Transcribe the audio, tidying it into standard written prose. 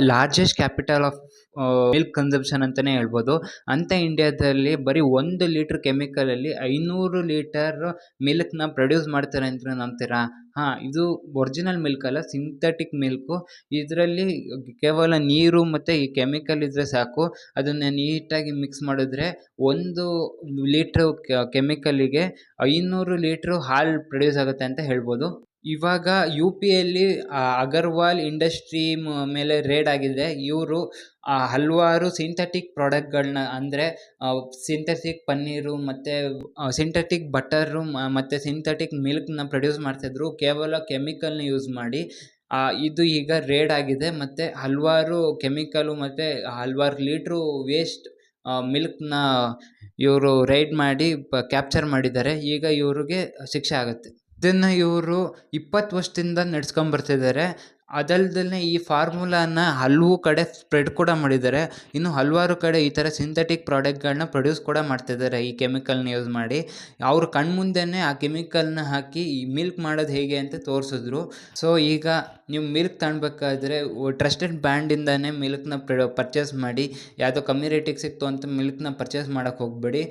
Largest capital of milk consumption ಅಂತಾನೆ ಹೇಳ್ಬೋದು. ಅಂತ ಇಂಡಿಯಾದಲ್ಲಿ ಬರೀ 1 ಲೀಟರ್ ಕೆಮಿಕಲಲ್ಲಿ 500 ಲೀಟರ್ ಮಿಲ್ಕ್‌ನ ಪ್ರೊಡ್ಯೂಸ್ ಮಾಡ್ತಾರೆ ಅಂತ ನಂಬ್ತೀರಾ? ಇದು ಒರಿಜಿನಲ್ ಮಿಲ್ಕ್ ಅಲ್ಲ, ಸಿಂಥೆಟಿಕ್ ಮಿಲ್ಕು. ಇದರಲ್ಲಿ ಕೇವಲ ನೀರು ಮತ್ತೆ ಈ ಕೆಮಿಕಲ್ ಇದ್ರೆ ಸಾಕು. ಅದನ್ನ ನೀಟಾಗಿ ಮಿಕ್ಸ್ ಮಾಡಿದ್ರೆ 1 ಲೀಟ್ರು ಕೆಮಿಕಲ್‌ಗೆ 500 ಲೀಟ್ರು ಹಾಲು ಪ್ರೊಡ್ಯೂಸ್ ಆಗುತ್ತೆ ಅಂತ ಹೇಳ್ಬೋದು. ಇವಾಗ ಯು.ಪಿ.ಯಲ್ಲಿ ಅಗರ್ವಾಲ್ ಇಂಡಸ್ಟ್ರಿ ಮೇಲೆ ರೇಡ್ ಆಗಿದೆ. ಇವರು ಹಲವಾರು ಸಿಂಥೆಟಿಕ್ ಪ್ರಾಡಕ್ಟ್‌ಗಳನ್ನ ಅಂದರೆ ಸಿಂಥೆಟಿಕ್ ಪನ್ನೀರು ಮತ್ತು ಸಿಂಥೆಟಿಕ್ ಬಟರು ಮತ್ತು ಸಿಂಥೆಟಿಕ್ ಮಿಲ್ಕ್‌ನ ಪ್ರೊಡ್ಯೂಸ್ ಮಾಡ್ತಿದ್ರು ಕೇವಲ ಕೆಮಿಕಲ್‌ನ ಯೂಸ್ ಮಾಡಿ. ಇದು ಈಗ ರೇಡ್ ಆಗಿದೆ ಮತ್ತು ಹಲವಾರು ಕೆಮಿಕಲು ಮತ್ತು ಹಲವಾರು ಲೀಟ್ರು ವೇಸ್ಟ್ ಮಿಲ್ಕ್‌ನ ಇವರು ರೈಡ್ ಮಾಡಿ ಕ್ಯಾಪ್ಚರ್ ಮಾಡಿದ್ದಾರೆ. ಈಗ ಇವ್ರಿಗೆ ಶಿಕ್ಷೆ ಆಗುತ್ತೆ. ಇದನ್ನು ಇವರು 20 ವರ್ಷದಿಂದ ನಡೆಸ್ಕೊಂಬರ್ತಿದ್ದಾರೆ. ಅದಲ್ದಲೆ ಈ ಫಾರ್ಮುಲಾನ ಹಲವು ಕಡೆ ಸ್ಪ್ರೆಡ್ ಕೂಡ ಮಾಡಿದ್ದಾರೆ. ಇನ್ನು ಹಲವಾರು ಕಡೆ ಈ ಥರ ಸಿಂಥೆಟಿಕ್ ಪ್ರಾಡಕ್ಟ್‌ಗಳನ್ನ ಪ್ರೊಡ್ಯೂಸ್ ಕೂಡ ಮಾಡ್ತಿದ್ದಾರೆ ಈ ಕೆಮಿಕಲ್‌ನ ಯೂಸ್ ಮಾಡಿ. ಅವ್ರ ಕಣ್ಮುಂದೆನೇ ಆ ಕೆಮಿಕಲ್‌ನ ಹಾಕಿ ಈ ಮಿಲ್ಕ್ ಮಾಡೋದು ಹೇಗೆ ಅಂತ ತೋರಿಸಿದ್ರು. ಸೊ ಈಗ ನೀವು ಮಿಲ್ಕ್ ತಗೊಳ್ಬೇಕಾದ್ರೆ ಟ್ರಸ್ಟೆಡ್ ಬ್ರ್ಯಾಂಡಿಂದನೇ ಮಿಲ್ಕ್‌ನ ಪರ್ಚೇಸ್ ಮಾಡಿ. ಯಾವುದೋ ಕಮ್ಮಿ ರೇಟಿಗೆ ಸಿಕ್ತು ಅಂತ ಮಿಲ್ಕ್‌ನ ಪರ್ಚೇಸ್ ಮಾಡೋಕ್ಕೆ ಹೋಗಬೇಡಿ.